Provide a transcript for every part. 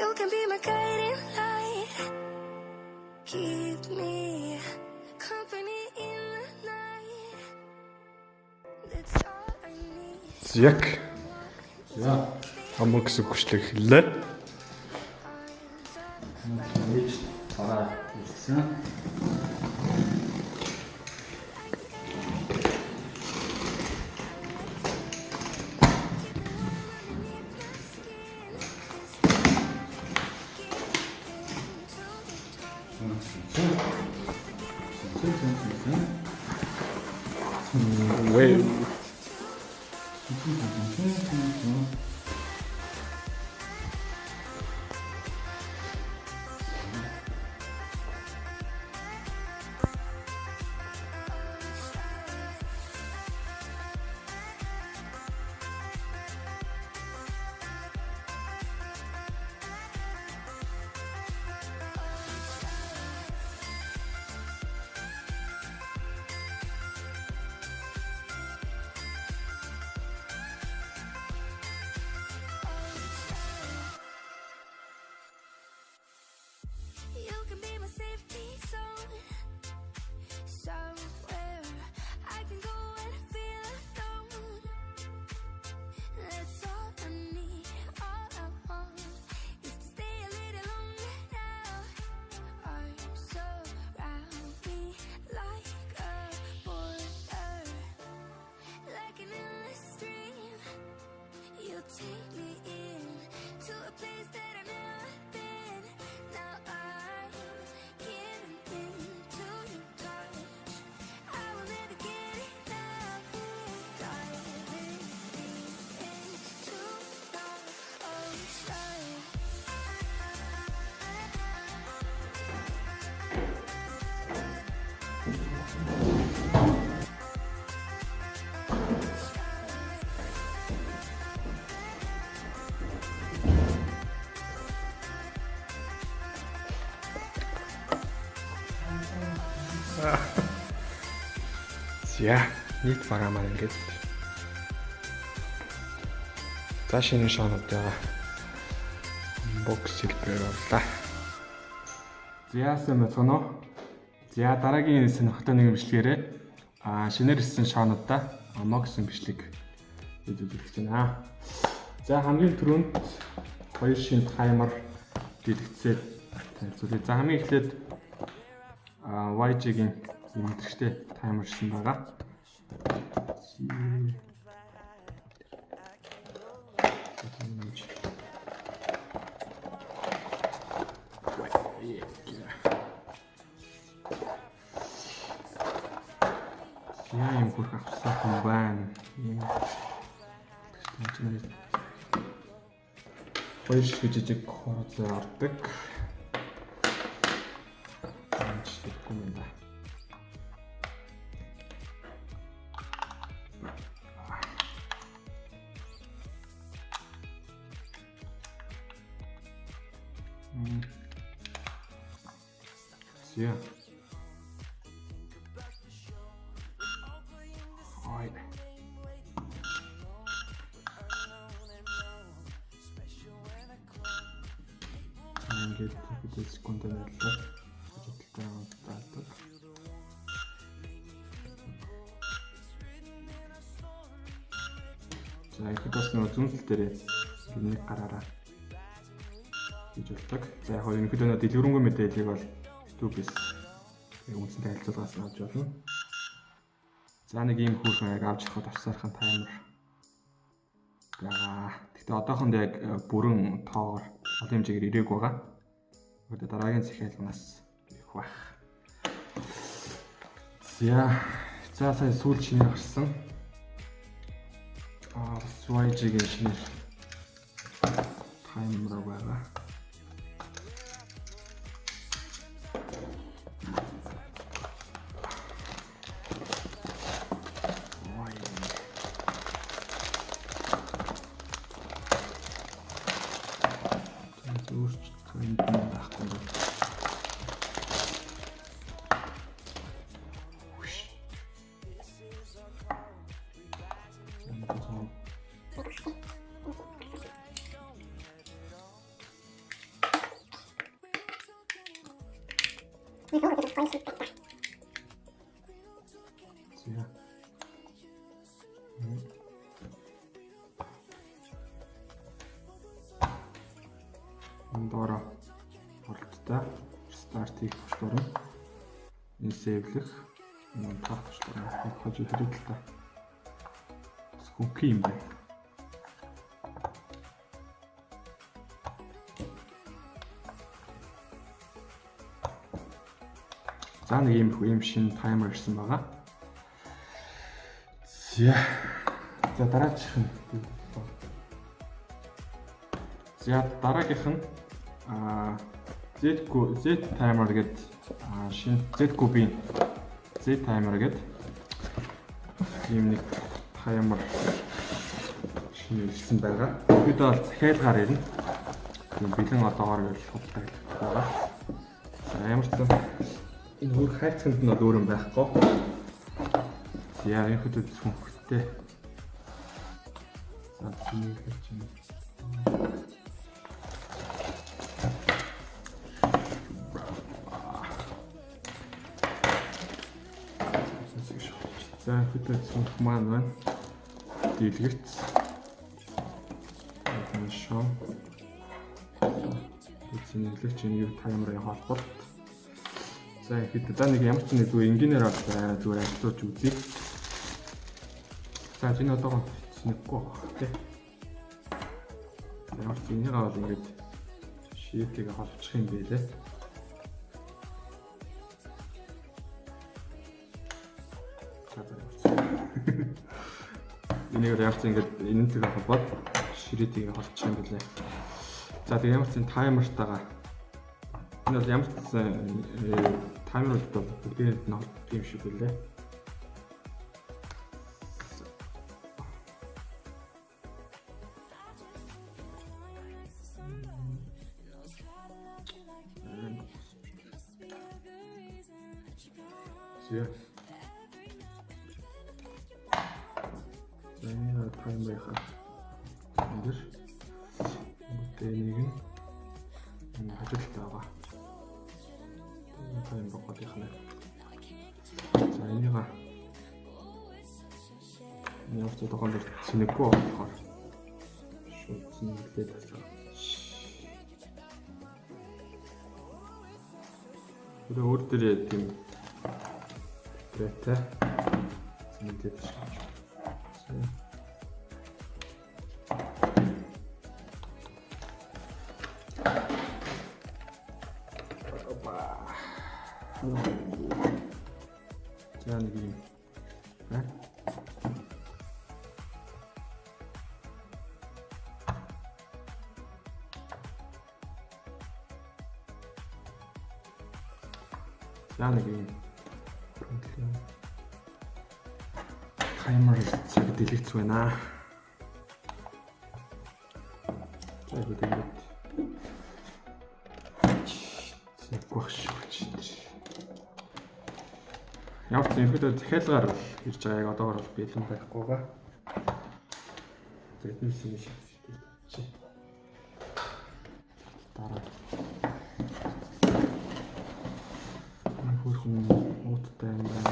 You can be my guiding light. Keep me company in the night. That's all I need. Яг амаг гэсэн хүчлэг хэллээ. Ээж тараа хэлсэн. Вэ You can be my safety zone. Somewhere I can go and feel alone. That's all I need. All I want is to stay a little longer now. Arms surround me like a border, like an endless stream. You take me in to a place that I've never been. Now I'm giving into your touch. I will never get enough. Diving deep into the ocean. За нийт бараа маань ингээд. За шинэ шоонуудаа бокс хэлбэрээр орлаа. За сайн байна уу? За дараагийн сонирхолтой нэг бичлэгээрээ шинээр ирсэн шоонуудаа амаа гэсэн бичлэг үзүүлэх гэж байна. За хамгийн түрүүнд хоёр шинэ таймер дэлгэцээр танилцуулъя. За хамгийн эхлээд YG-ийн мэдрэхтэй таймер ирсэн байгаа. Яа юм бүр авсан юм байна. Хоёр шиг жижиг хорозоо ордог. Yeah. Ой. Ингээд хэдэн секунд байлаа. Хэдэлтэй таадаг. За их бас нөө зүүн тал дээр нэг гараараа хийж болдог. За яг хоо ерөнхийдөө нөө дэлгэрэнгүй мэдээллийг бол YouTube-с үнцэнтэй харилцуулгаас авч болно. За нэг ийм хүүхэн яг авч явахад авсаархан таймер байгаа. Гэхдээ одоохондоо яг бүрэн тоогоор олон хэмжээгээр ирээг байгаа. Өөрөөр дараагийн захиалгаас ирэх байх. За сая сүүл шинээр гарсан. YG-ийн шинээр таймер байгаа. За. Доороо хурдтай старт хийх тууштай. Энэ сэвлэх энэ таах тууштай. Хож ирэхэд л та. Хөнхий юм байна. За нэг юм шинэ таймер ирсэн байгаа. За дараачих нь. За дараагийнх нь Z timer гэдэг шинэ Z cube-ийн Z timer гэдэг ийм нэг таймер шинэ ирсэн байгаа. Бид бол захиалгаар ирнэ. Тийм бэлэн одоогоор явж хутдаг байгаа. За ямар ч юм энэ өөр хайцганд нь бол өөр юм байхгүй. За энэ хөдөлж хөнгөтэй. За тийм хэлж байна. За хөдөлж хөнгөх маань байна. Дийлгэрч. Энэ шоу. Эцэнэглэгч энэ таймерын холболт. За ихэд за нэг ямар ч нэг зүгээр инженеэр аваад зүгээр ажиллаж үзье. За энэ одоо нэггүй баг тий. Ямар ч энийг аваад ингэж шийдгийг холбочих юм бэ лээ. Энийг яг ч ингэж энэнтэйгээ холбоод ширээдийг холбочих юм билээ. За тэгээ ямар ч таймертайгаа энэ бол ямар ч таймерууд бол бүгдээр нь холбогдсон юм шиг билээ. Энэ таймер хаа. Эндэр нэг нь хажилт байгаа. Энэ бодлих нь. За энийг ямар ч тохиолдолд цэнэггүй болохоор шууд цэнэглээд байна. Өөр дээрээ тийм бэтэй цэнэглээд байна. За нэг юм. За нэг юм. Таймер цаг дэлгэц байна. За гэдэг. Зэгвах шүү. Ямар ч юм хэд захиалгаар ирж байгаа яг одоогор бол бэлэн байхгүйгаа. Тэднээс юм шиг. Дараа. Энэ хөрхөн ууттай юм байна.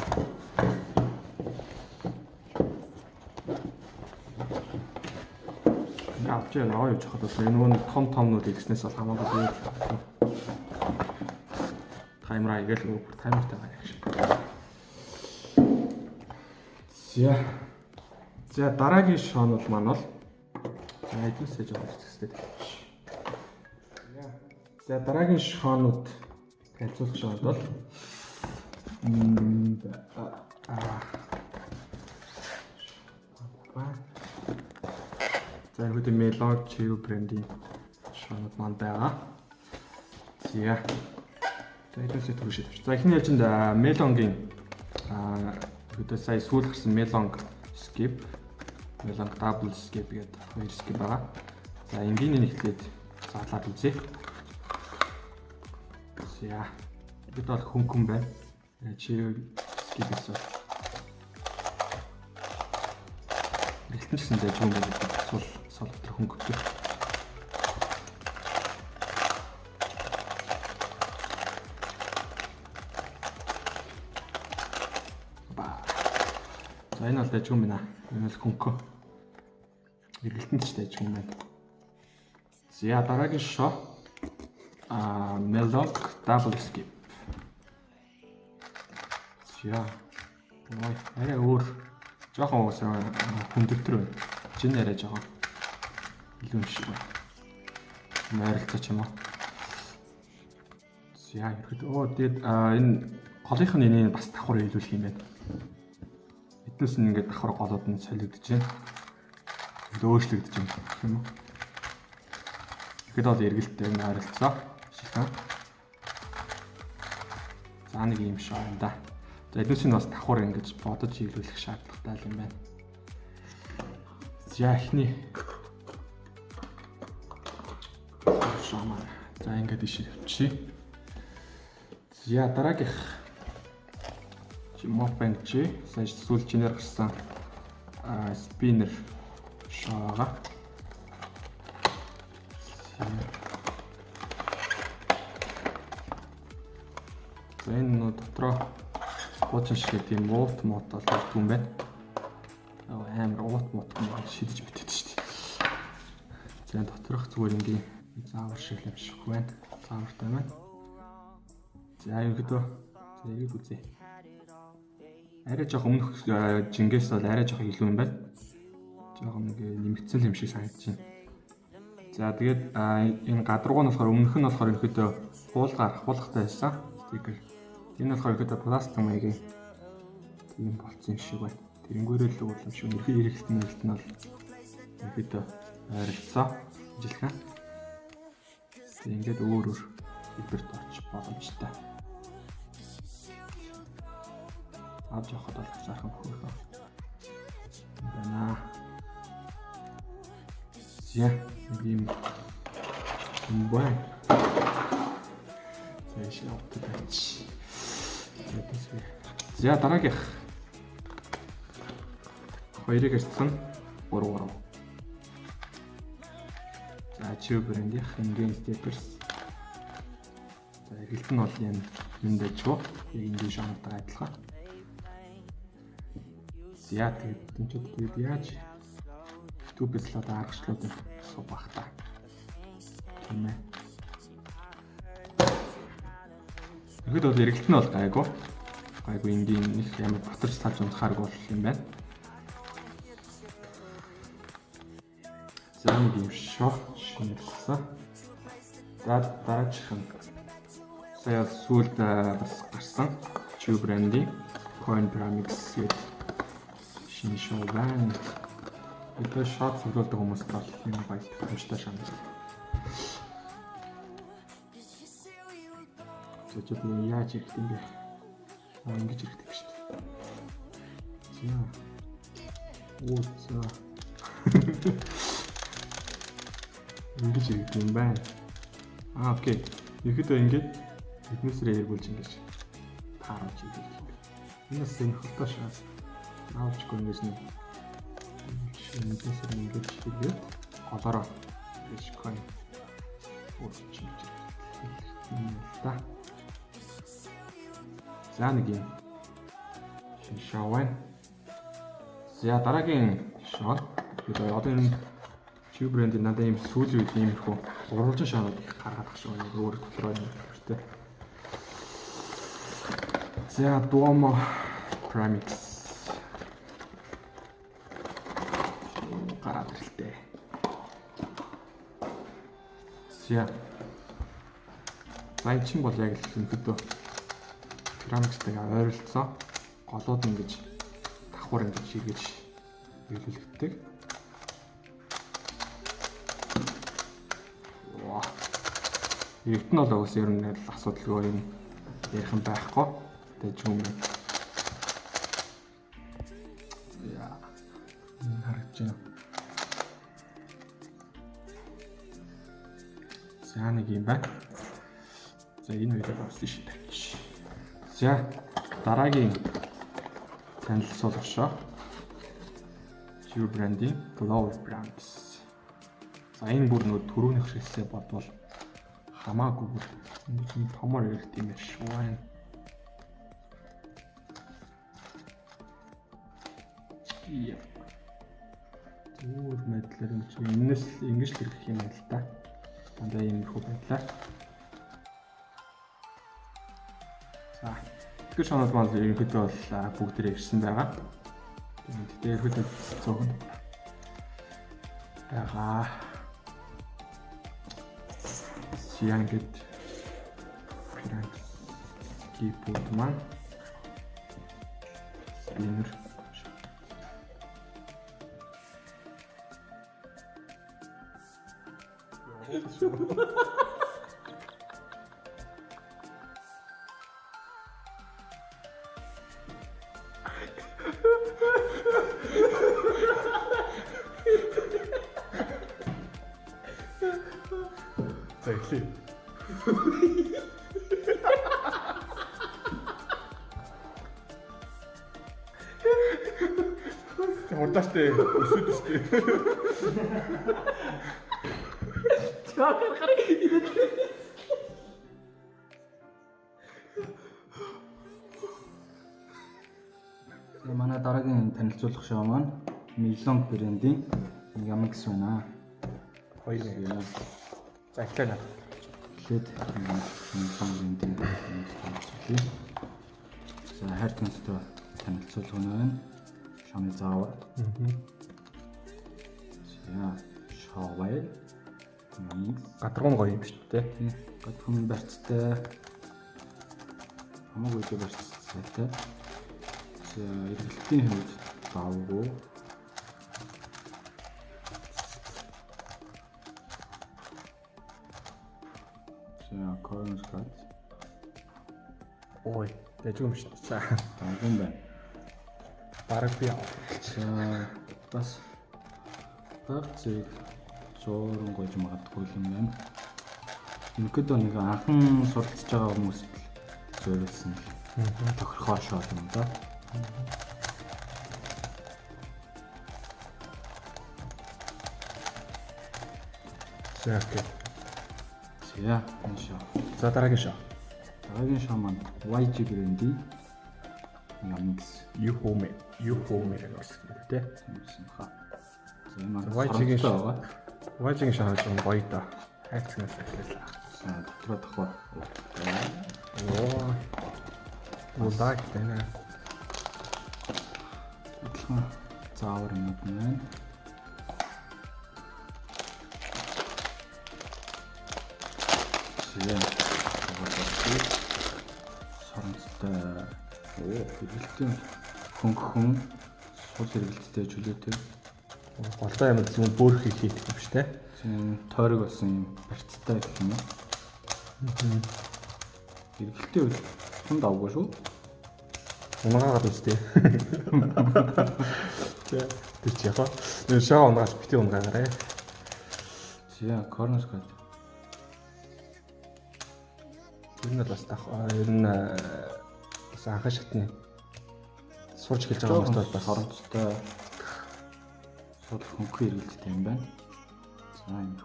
Авч яваа явж хахад бол энэ нөгөө том игснээс бол хамаагүй таймер аяг л таймертай байгаа юм шиг. За дараагийн шоунууд маань бол эднээсээ жоо хэлчихстэй. За дараагийн шоунууд хэлцүүлэх шоунд бол за энэ Melon Chew брендийн шоунууд маань байгаа. За эднээсээ түрүүшээ тавьчих. За эхний ялжинд Melon-гийн одоо сая сүүл гарсан Melon Skip, Melon Double Skip гэдэг хоёр skip байгаа. За энгийн нэгтлээд заалаад үзье. За бид бол хөнгөн байна. Чи skip гэсэн. Гэлтэн ч гэсэн зайгүй юм байна. Сул дотор хөнгөтэй. За энэ бол дайжгүй юм байна. Энэ бол хөнгө. Эргэлтэнд ч дайжгүй юм байна. За дараагийн шоо Melloc Double Skip. За арай өөр жоохон уусаа хүндэлтэр байна. Жин арай жоохон илүү юм шиг байна. Найралцаач юм уу? За ерөөд тэгээд энэ голынх нь энийг бас давхар илүүлэх юм байна. Эднээс нь ингээд давхар голоод нь солигдож байна. Өөрчлөгдөж байна гэх юм уу? Тэгэхэд бол эргэлттэй найралцаа шилхэн. За нэг юм шиг байна да. За эднээс нь бас давхар ингэж бодож илүүлэх шаардлагатай юм байна. За эхний шамаа. За ингээд ишээ явчих. За дараагийнх Mopeng G сая сүүл чинээр гарсан спиннер шаага. За энэ дотроо гооч шиг тийм уулт мод бол юм байна. Амар уулт мод шидэж битээд шүү дээ. За доторх зүгээр ингийн заавар шиг юм шиг байна. Заавартай байна. За ерөөдөө зэрэг үзье. Арай жоох өмнөх жингээс бол арай жоох илүү юм байна. Жохон нэг нэмэгдсэн юм шиг санагдаж байна. За тэгээд энэ гадаргуу нь болохоор өмнөх нь болохоор ерөөдөө хуулгаар хуулгатай байсан. Стикер. Энэ болохоор ерөөдөө пластик маягийн тийм болцсон юм шиг байна. Тэрнгүүрээ л өөр юм шиг. Ерхий эргэлтэн нь бол ерөөдөө ойролцоо жилхэн. Тэгээд ингээд өөр хэлбэрт орчих боломжтой. Авч явахад бол сайхан хөөрхөн байна. За ийм байна. За шил авчих. За дараагийнх хоёрыг ирсэн 3. За Chiu брэндийн хингийн степерс. За эргэлт нь бол юм дэжгүй. Яг энэ шаналтаа адилхан. За тэгээд яаж YouTube-с л аргачлаад суу бах та. Тийм ээ. Тэгэхэд бол эргэлт нь бол гайгүй. Гайгүй энгийн нэг ямар батарч цааж унахааргүй болох юм байна. За нэг юм шоо шинэлсэн. За дараачих нь сая сүүлд бас гарсан Chiu брэндийн Coin Pyramix гэдэг шинэ шоу байна. Это шат цуглуулдаг хүмүүст бол юм баяр тохиомжтой шанс. Зөвхөн юу яаж ирэх юм бэ? Ингэж ирэх юм шүү дээ. За. Ингэж ирэх юм байна. Окей. Ихэдөө ингэж эднээсээ эргүүлж ингэж тааруулж ирэх юм. Энэс сонирхолтой шат. Наавчгүй ингэж нэг шинэсээ ингэж хийгээд голороо бишкой өөрчилж та. За нэг юм шоу байна. За дараагийн шоу гэдэг одоо энэ Chiu брэндийн надад ийм сүүлийн үед иймэрхүү уралжин шоунууд их гаргаад байгаа шүү. Өөр төлрөө юм хэрэгтэй. За Duomo Pyramix гараад ирлээ. За энэ бол яг л өнөдөө Pyramix-тэй ойролцоо голууд ингэж давхар ингэж хийж биелүүлэгддэг. Ваа. Эргэтэн бол уус ер нь асуудалгүй юм ярих юм байхгүй. Тэгэж юм. Яа. Харагч байна. За нэг юм байна. За энэ үедээ болсон шүү дээ. За дараагийн танилцуулга шоо. Chiu брэндийн Global Brands. За энэ бүр нөө төрөөнийх шигсээ бодвол хамаагүй бүр энэ томор ирэх юм шүү байна. Өөр мэдлэр юм чи энэс ингэж л ирэх юм байна л да. Дандаа ийм их байдлаа. За тэгэхээр шоонод маань ерөнхийдөө бол бүгдээ ирсэн байгаа. Тэгээд ерөнхийдөө цохон байгаа. Янгет пиранг кипут маань спиннер Exactly. Хурдаштай өсөд өстэй. Манай дараагийн танилцуулах шоу маань Milong брэндийн Yamix байна. Хоёр юм. За эхлэе. Эхлээд Milong брэндийн танилцуулъя. За хайр танилцуулга танилцуулга байна. Шоуны заавар. За шоуай. Гадаргуун гоё юм шүү дээ. Гадаргуун барьцтай. Хамаагүй л барьцтай. За эргэлтийн хувьд заавгүй. За корнер кат. Ой, дэжгүй юм шүү. За Тагын байна. бараг би За бас баг зэрэг зууран гойж магадгүй юм байна. Өнөөдөр нэг анхан суралцж байгаа хүмүүст л зориулсан л тохирохоор шоу юм да. За окей. За энэ шоу. За дараагийн шоу. Дараагийн шоу маань YG брэндийн Yamix Юхоме гэсэн тий. юмсан хаа. За энэ маань YG-ийн шоу. байгаа. YG-ийн шоу нь гоё да. Хайцгнаас эхэллээ. За дотроо давхар. Оо. Улаг тэнэ. Адилхан заавар юм байна. Шээ. Соронцтой хэрэгэлтийн хөнгөн сул хэрэгэлттэй чөлөөтэй. Голтой юм зөв бөөрх хийх юм шүү дээ. Тийм тойрог болсон юм барьцтай гэх юм. Хэрэгэлтийн үед тунд авгүй шүү. Унаагаад үстэй. Тэр чи яхаа. Энэ шоу унааж бити унгаагаарэ. За корнер кат. Энэ нь бас ер нь бас анхан шатны сурж эхэлж байгаа хүмүүс бол бас соронцтой сул хөнгөн хэрэгэлттэй юм байна. За энэ.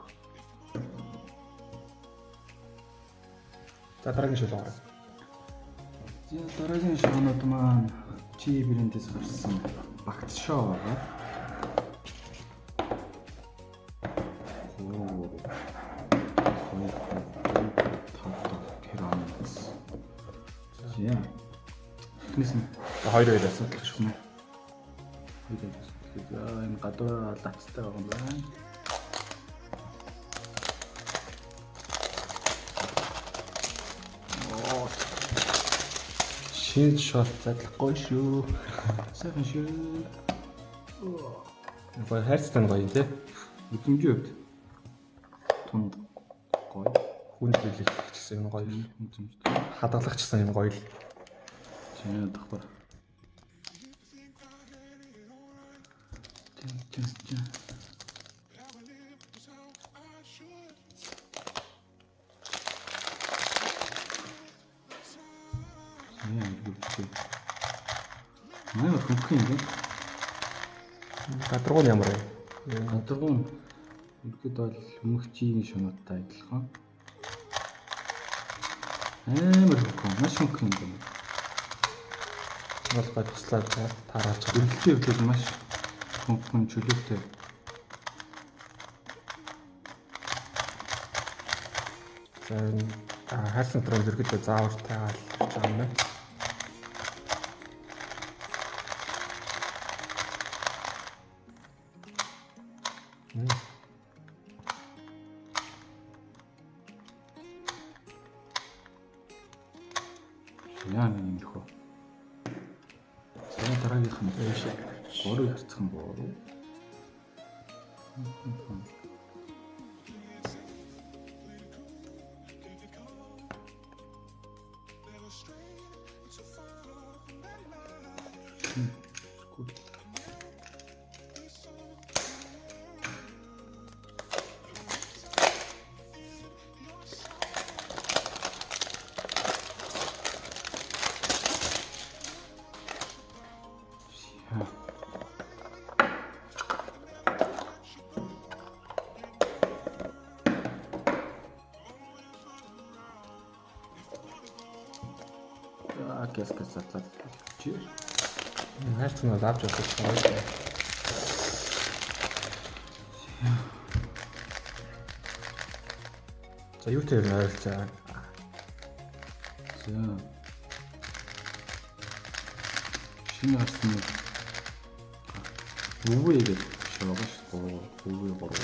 за дараагийн шоу гараа. За дараагийн шоунууд маань чи брэндээс гарсан багц шоу байгаа. За. Тэс нь Хоёр байлаас л шүү. За энэ гадуур лацтай байгаа юм байна. Шинэ шот задлахгүй шүү. Сайхан шүү. Гоё хайрцтай нь гоё юм тий. Үдэмжийн хувьд тунд гоё. Хүн хэлэх гэсэн юм гоё. Үдэмжтэй. Хадгалах гэсэн юм гоё л. Шинэ давхар. Тэн. Маа хөнгөн юм. Гадаргуун ямар вэ? Гадаргуун ерөөд бол өмгчийн шунуудтай адилхан. Амар хөнгөн, маш хөнгөн юм. Бол гой туслаад таараач. Эргэлтийн хувьд маш хүн чөлөөтэй. За энэ хайрсан дрон зэрэгэлдээ заавар таагаал хийж байгаа юм байна. Яа нэг юм нөхөө. Сайн дараагийнх нь өөрөө харцах юм боо. Гэс задлаад чи Хайрцаг нь авч явах гэж. За юу тэр ойролцоо. за шинэ гарсан өвөө гэдэг шиг байгаа шүү дээ. Өвөө гурав.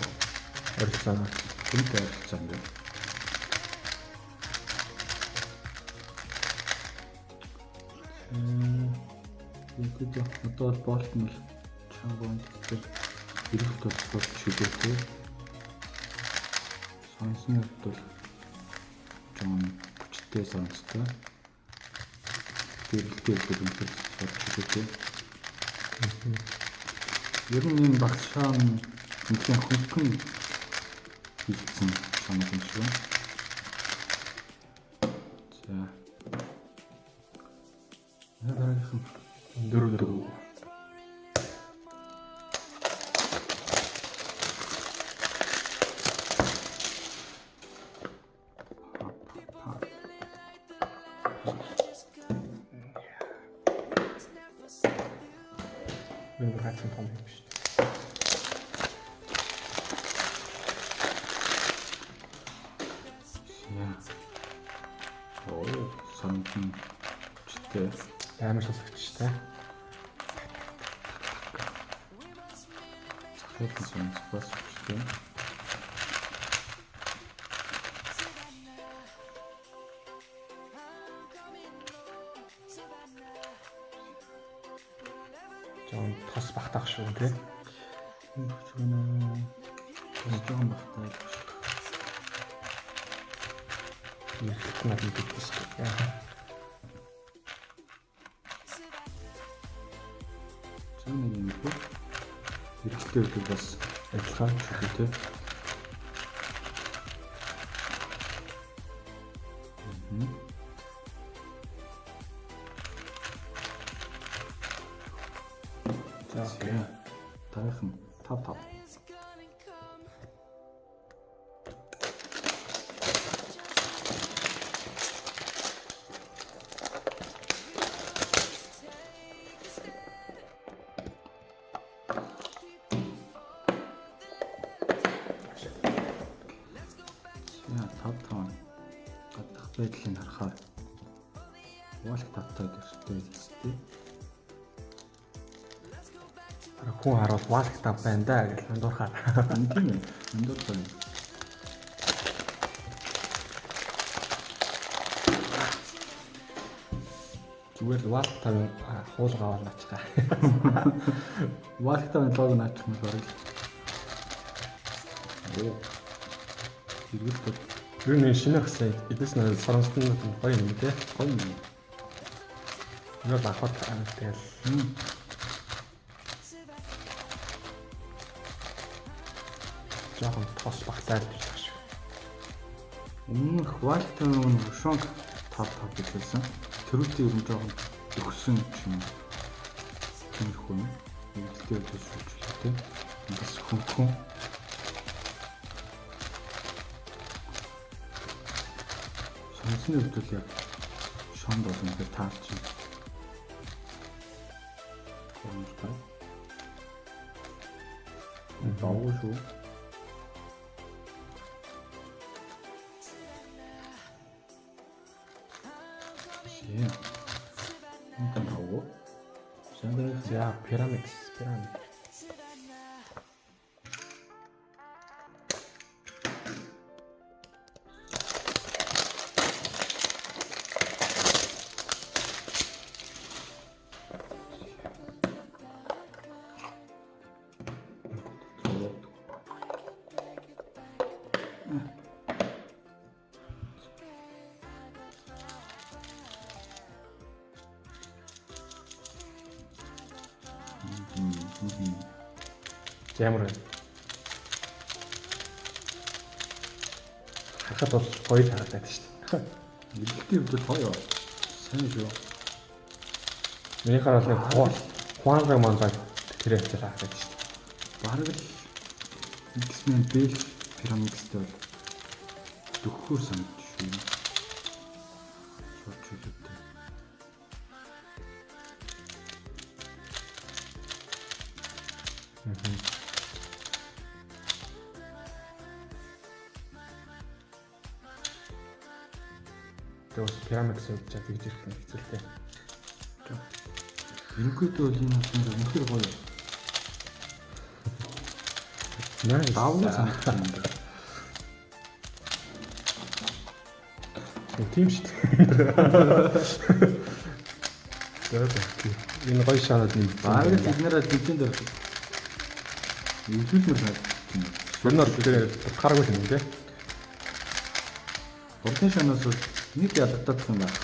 Ойролцоо. Тэнтэй харилцаа юм байна. Тэгэхэд одоо болт нь чангон тэр ирэх тусгал чөлөөтэй. Сонсны бол жон хүчтэй сонстой. Тэрэлтэй дүрмтэй чөлөөтэй. Ер нь энэ багш шаан нэгэн хөнгөн хийсэн санаа юм шиг байна. За дараагийн дөрөв. Энэ хайрцаг том юм шүү дээ. Ой, сангийн чтэй. Амар сонсогчтой. Захиалсан сонс бас чтэй. Жон тос багтаах шүү тий. Жоон багтаа. Их надад мэддэг шүү дээ. Нэг юм уу? Ирэлттэй үгүй бас ажиллагаа шүү дээ. За окей. Тарихын 5. Гадах байдлыг харахаар уул таттай гэвчтэй зүтэй. Хүн харуул валк тав байна да гэж андуурхаа. Тийм ээ. Эндор байна. Зүгээр валк тавын хуулгаа болоочгаа. Валк тавын лог наачих юм бараг. Оо. Иргэлт Юу нэг шинэ хөсөө эдээс нэг соронсны гоё юм тий. гоё юм. Юу бахад тэгэл жоохон тос багтаал гэж байна шүү. Өмнөх валк тавын шонк 5 гэжсэн. Тэрүүтэй ер нь жоохон өгсөн юм. Тиймэрхүү юм. Иргэлттэй гэж шүүжлээ. Бас хөнгөн. Сонсны хувьд яг шонд болон тэр таарч юм. Давгүй шүү. Яа. Энд давгүй. Сэнтэй За пирамид. Ямар вэ? Харахад бол гоё харагдаад шүү дээ. Илэрхий хувьд гоё. Сайн шүү. Миний хараад нэг хуанга мандаа тэр хэвээр харагдаад шүү дээ. Бараг л X-Men Bell пирамидтэй бол дөхөр санагдаж шүү. Шууд чөлөөтэй. Тэгвэл пирамид гэж тэгж ирэх нь хэцүүтэй. Ерөнхийдөө бол энэ болсон үнэхээр гоё. Nice. Давгүй санагдсан юм байна. Тийм шүү дээ. Энэ гоё шанаад нэг Бараг л эднэрээ дижин дээр илүүлмэр санагдсан. ер нь бол тэр хараагүй юм тий. Урдын шанаас бол нэг ялгадаад юм байна.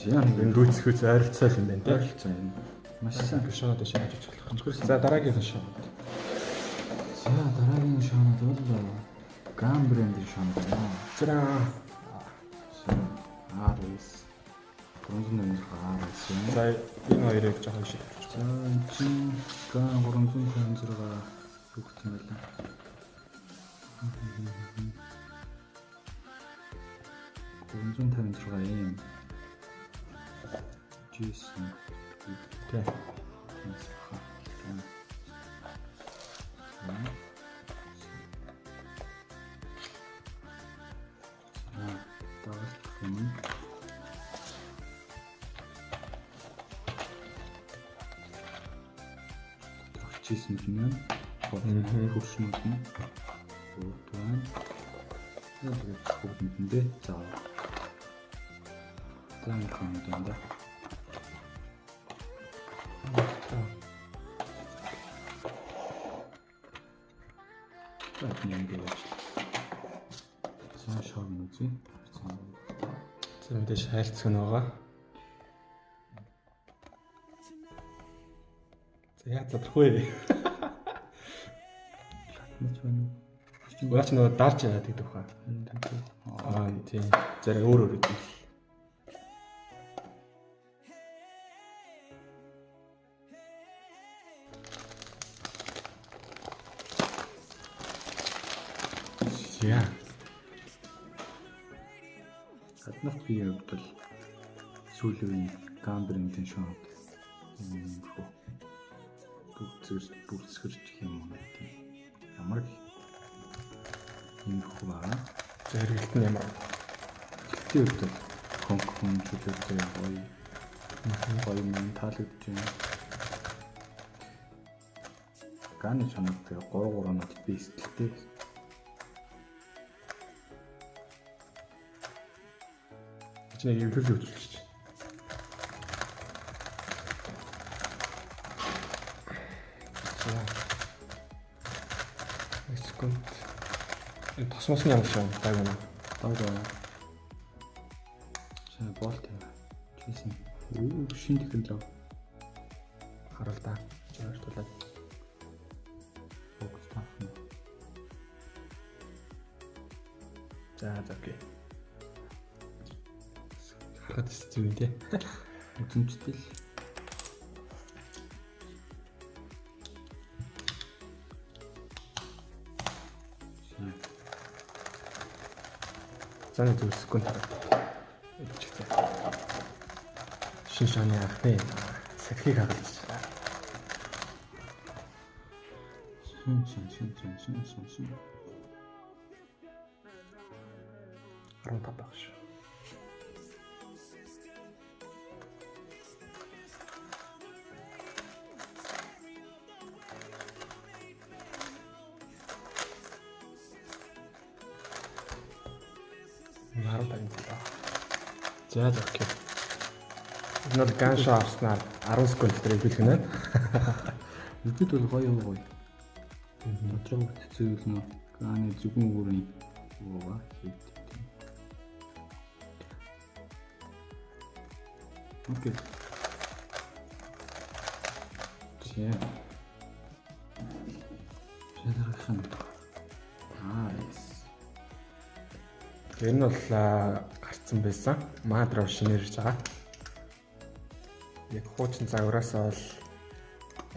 Яа Энэ дүүцхүүц ойролцоо юм байна тий. ойлцоо юм. Маш сайн. Шанаад шааж очих. За дараагийн шанаад. За дараагийн шанаад бол Gam брэндийн шанаад байна. Зра Aris. Бронзын Aris. за энэ хоёрыг жоохон шиг. За энэ чинь Gam 356 юу гэх юм бэ? 356 юм. Джейсон. Тий. Дагалдах юм. Джейсон юм. Хөвшмөд нь. Өөртөө. Тэгээд хөвгөмөндөө за. Тань хэмдэн да. Так юм гэж. Сайн шоу үзье. За мэдээж хайлтсаг нь байгаа. За яа задрахгүй. Матч байна. Угаач нөгөө дарж яагаад гэдэг вэ? Аа тийм. Зэрэг өөр гэдэг. Яа. Аднах би явдал сүүлийн Gam брэндийн шоуд бүрсгэрч юм уу тийм. Ямар юм хөө байна. Зэрэгэлт нь ямар. Тэгтээ үед хонхон чөлөөтэй гоё менталд юм. Ганы чанартай 3 нот би сэтгэлтэй. Чиний имприв үзүүлж. За. Секунд. Энэ тосмос нь ямар шоу тай байна. Даа. Сайн болт юм. Чийсэн. Шин технологи Харал та. Жаартуулаад. фокус таах. За окей. Хараад хэцүү юм тий. Үзэмжтэй л. За нэг зүйл секунд хараад. Шин шаны анхны Сэтхийг хагалж байгаа. Шин. 15 байх шүү. Наруу тагнаа. За окей. Энэ бол ганшаа авснаар 10 секунд дотор хэлэх нь байна. Бид бол гоё. Дотроо хэцүү юм. Гааны зүгэн үрийн уугаа хийдэг. Окей. Тийм. Шийдэрхэн. Энэ бол гарцсан байсан. Мадрав шинээрж байгаа. Яг хуучин загвараас бол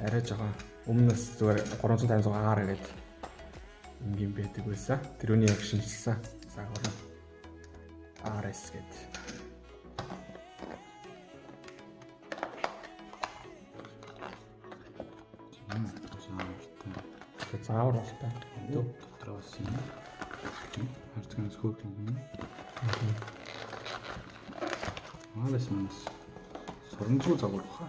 арай жоохон өмнөөс зүгээр 356 гаар гэдэг юм байдаг байсан. Тэрүүний яг шинжилсэн загвар RS гэдэг. Заавар болтой. Дотроос юм. Харцгаас хөөх юм. Малас манас. Соронзгоо загвар баха.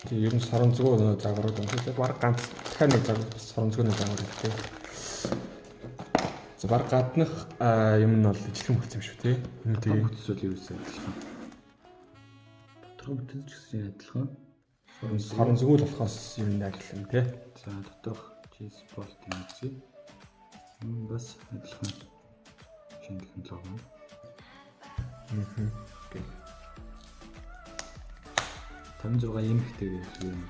Тэгээ ер нь соронзгоо загварууд үнэхээр баг ганц таны загвар соронзгооны загвар гэдэг. За баг гаднах юм нь бол ижлэн хүрсэн юм шүү тий. Энэ тэгээ бүтцэл юусэн адилхан. Дотроо бүтэлж гэсэн адилхан. Соронзгоо болохоос юм адилхан тий. За доторх cheese bolt юм чи. Бас адилхан шинэ технологи. Окей. 56 юм ихтэй гэж юм.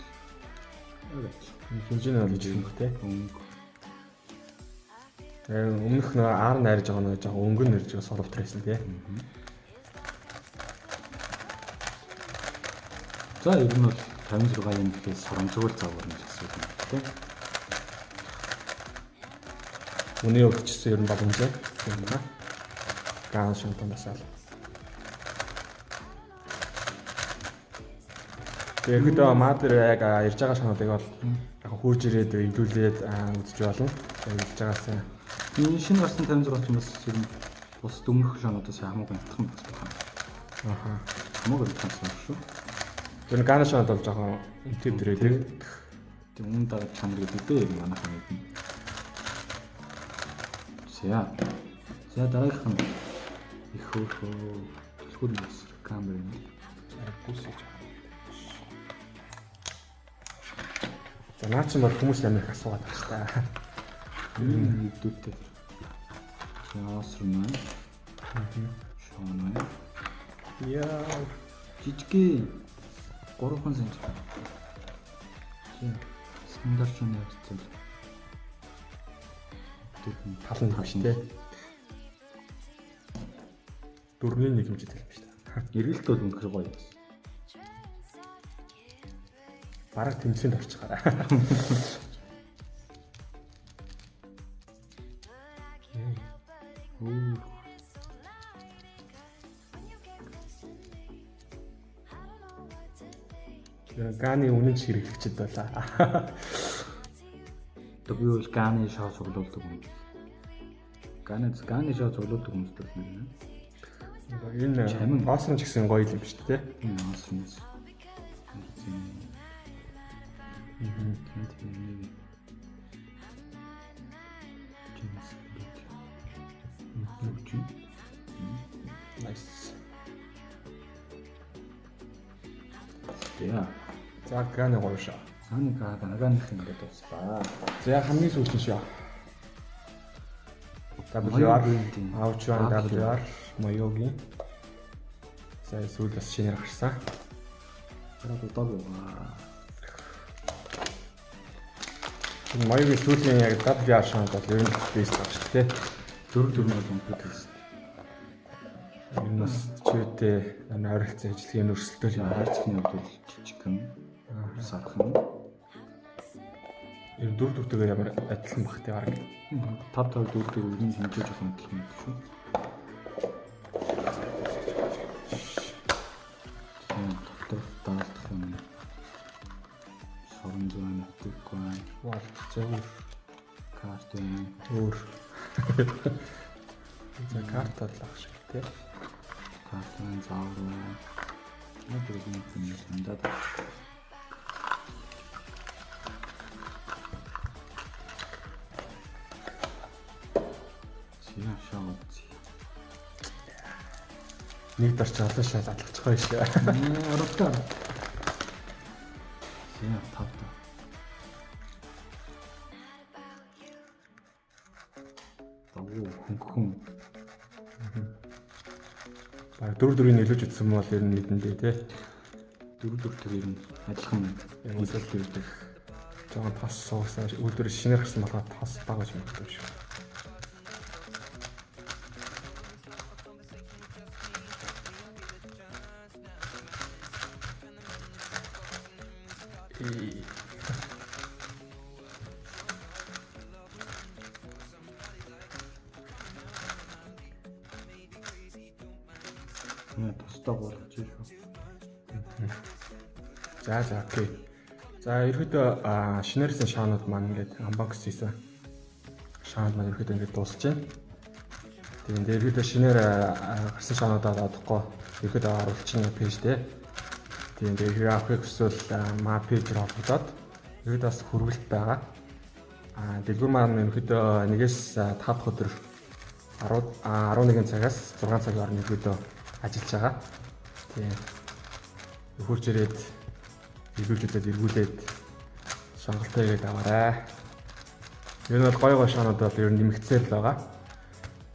Хинжин бол ижлэн тий. Өмнөх нэг R найрж байгаа нэг жоохон өнгөн нэрж байгаа софт байсан тий. За ер нь бол 56 юм ихээс соронзгоо загвар нь гэсэн үг тийм. Үний өвчсөн ер нь боломжтой юм байна. Гаан шантан басаал. Тэгэхдээ мадэр яг ирж байгаа шануудыг бол яг хөөж ирээд эвлүүлээд үзэж болно. Ирж байгаасаа. Энэ шинэ гарсан 56 ч бас ер нь бус дөнгөх шануудаас хамаагүй хатхан байна. Аха. Хамаагүй хатсан шүү. Тэр гаан шанууд бол жоохон интер дээрээ. Тэг өмнө дараа чанар гэдэг дээ манайхан мэднэ. За дараагийнх нь их хөөхөр мэс камер юм. Гүсэж. За наа чи бол хүмүүс амирх асуугаад байна шүү дээ. Энэ хэдүүтэй. Яасрна. Шоно. Яа. Жижиг 3 см. Стандарт шоно явуулсан. Талан тавштай. 4-ний 1 хэмжээд хэлсэн шүү дээ. Эргэлт бол үнэхээр гоё байсан. Бараг тэмцээнд орчих гараа. Ганы үнэн хэрэгчд байлаа. Одоо би бол Ганы шоу цуглуулдаг юм. Ганы шоу цуглуулдаг хүмүүс төрөл нэ. Энэ Осрон ч гэсэн гоё юм шүү дээ. Энэ Осрон. Nice. Яа. За Ганы гоё шаа. Аганых ингээд дуслаа. За хамгийн сүүлчийн шаа. WR Аучван WR Моёгийн. За сүүл бас шинээр гарсан. Хараад удааг яваа. Энэ Моёгийн сүүлийн яг WR шаанд бол ер нь бейс байгаа шүү дээ. 4 компьютер гэсэн. Энэ бас чивэтэй ойролцоо ажиллагийн өрсөлдөөл юм байна. Арчны хувьд жижигхэн сархан. Энэ 4 дүүтэйгээр ямар адилхан бах тий баг. 5 4 үрийн хэмжээ жоохон адилхан байдаг шүү. карт юм. Өөр. За карт бодлох шиг тий. Картын зав руу нэг юм сандаад. Яа шоуд. Нэг дарч олон шаа задлах гоё шээ. Оролтоо. Яа тав. Тав хүн. Баг 4-4-ийг нөлөөж утсан бол ер нь мэдэндээ тий. 4-4 тэр ер нь адилхан юм үзэл төрдөг. Жохон тас суусаа үйлдвэр шинээр гарсан болгоод тас бага гэж мэддэг шүү. Тостоо болгож шүү. За окей. За ерөөдөө шинээрсэн шаанууд маань ингээд unbox хийсэн. Шаанууд маань ерөөдөө ингээд дуусч байна. Тэгээд ерөөдөө шинээр гарсан шаануудаа одохгүй ерөөдөө оруулчихна пэйж дээр. Тэгээд хэрэг авахыг хүсвэл маа пэйж рүү холбогдоод ерөөдөө бас хүргэлт байгаа. Дэлгүүр маань ерөөдөө 1-5 дахь өдөр 11 цагаас 6 цагийн хооронд ерөөдөө ажиллаж байгаа. Тийм. Хурж ирээд эргүүлээд сонголтоо хийгээд аваарай. Ер нь бол гоё шаанууд бол ер нь нэмэгдсээр л байгаа.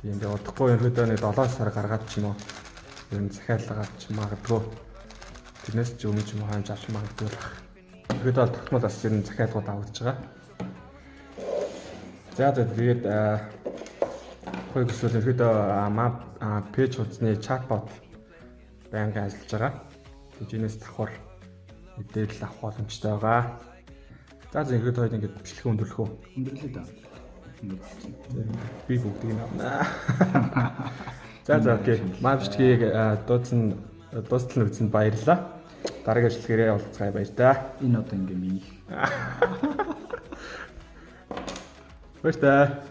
Тийм дээ удахгүй ерөөдөө нэг 7 сар гаргаад ч юм уу ер нь захиалгаад ч магадгүй. Тэрнээс ч өмнө ч юм уу хаамж авч магадгүй л баг. Ерөөдөө бол тогтмол бас ер нь захиалгууд авагдаж байгаа. За тэгээд гоё гэсэн ерөөдөө пэйж хуудасны чатбот байнга ажиллаж байгаа. Тэжээс давхар мэдээлэл авах боломжтой байгаа. За ингээд хоёул ингээд бичлэгээ өндөрлөх үү? Өндөрлөө даа. Би бүгдийг нь авнаа. За окей. Маа бичлэгийг дуустал үзсэнд баярлалаа. Дараагийн бичлэгээрээ уулзцаая баяр та. Энэ одоо ингээ миний. Баяр та.